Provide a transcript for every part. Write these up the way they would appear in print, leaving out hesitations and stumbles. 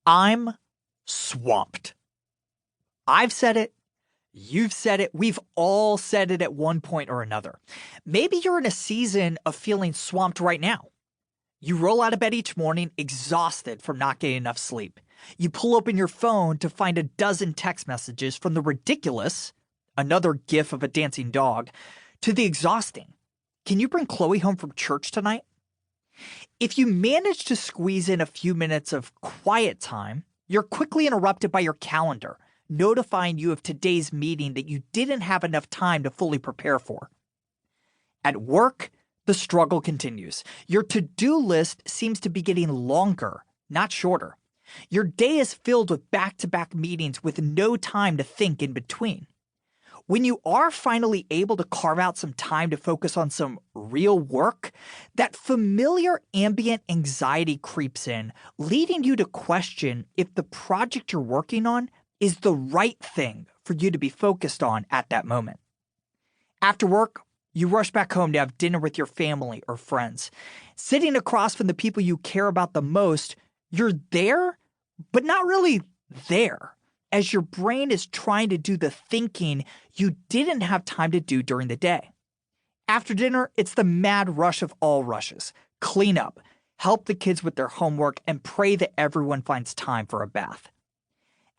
I'm swamped. I've said it. You've said it. We've all said it at one point or another. Maybe you're in a season of feeling swamped right now. You roll out of bed each morning exhausted from not getting enough sleep. You pull open your phone to find a dozen text messages from the ridiculous, another gif of a dancing dog, to the exhausting. Can you bring Chloe home from church tonight? If you manage to squeeze in a few minutes of quiet time, you're quickly interrupted by your calendar, notifying you of today's meeting that you didn't have enough time to fully prepare for. At work, the struggle continues. Your to-do list seems to be getting longer, not shorter. Your day is filled with back-to-back meetings with no time to think in between. When you are finally able to carve out some time to focus on some real work, that familiar ambient anxiety creeps in, leading you to question if the project you're working on is the right thing for you to be focused on at that moment. After work, you rush back home to have dinner with your family or friends. Sitting across from the people you care about the most, you're there, but not really there, as your brain is trying to do the thinking you didn't have time to do during the day. After dinner, it's the mad rush of all rushes. Clean up, help the kids with their homework, and pray that everyone finds time for a bath.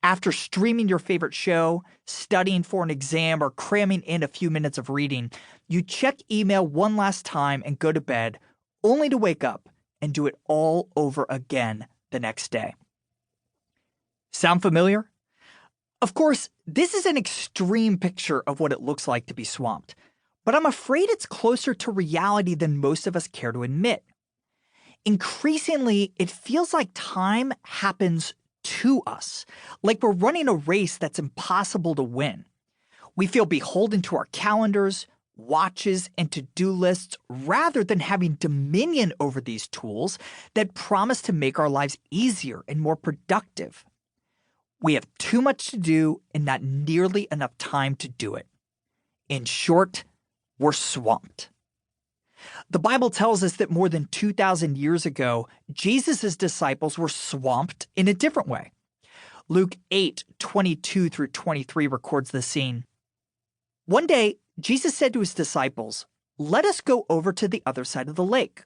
After streaming your favorite show, studying for an exam, or cramming in a few minutes of reading, you check email one last time and go to bed, only to wake up and do it all over again the next day. Sound familiar? Of course, this is an extreme picture of what it looks like to be swamped, but I'm afraid it's closer to reality than most of us care to admit. Increasingly, it feels like time happens to us, like we're running a race that's impossible to win. We feel beholden to our calendars, watches, and to-do lists rather than having dominion over these tools that promise to make our lives easier and more productive. We have too much to do and not nearly enough time to do it. In short, we're swamped. The Bible tells us that more than 2,000 years ago, Jesus' disciples were swamped in a different way. Luke 8:22 through 23 records the scene. One day, Jesus said to his disciples, "Let us go over to the other side of the lake."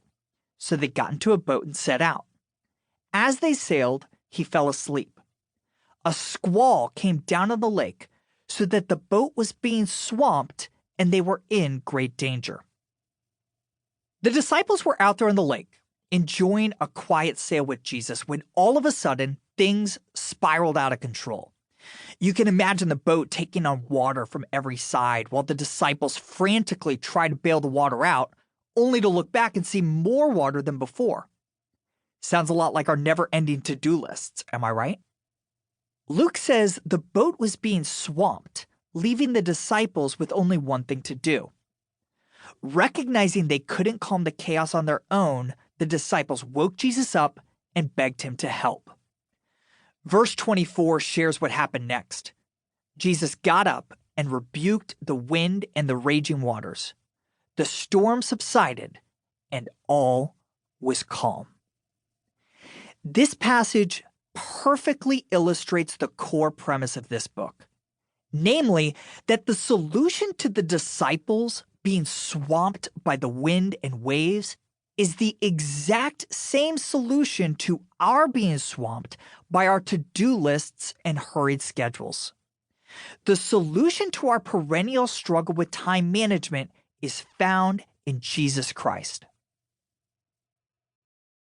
So they got into a boat and set out. As they sailed, he fell asleep. A squall came down on the lake so that the boat was being swamped and they were in great danger. The disciples were out there on the lake, enjoying a quiet sail with Jesus, when all of a sudden, things spiraled out of control. You can imagine the boat taking on water from every side while the disciples frantically try to bail the water out, only to look back and see more water than before. Sounds a lot like our never-ending to-do lists, am I right? Luke says the boat was being swamped, leaving the disciples with only one thing to do. Recognizing they couldn't calm the chaos on their own, the disciples woke Jesus up and begged him to help. Verse 24 shares what happened next. Jesus got up and rebuked the wind and the raging waters. The storm subsided and all was calm. This passage perfectly illustrates the core premise of this book, namely that the solution to the disciples being swamped by the wind and waves is the exact same solution to our being swamped by our to-do lists and hurried schedules. The solution to our perennial struggle with time management is found in Jesus Christ.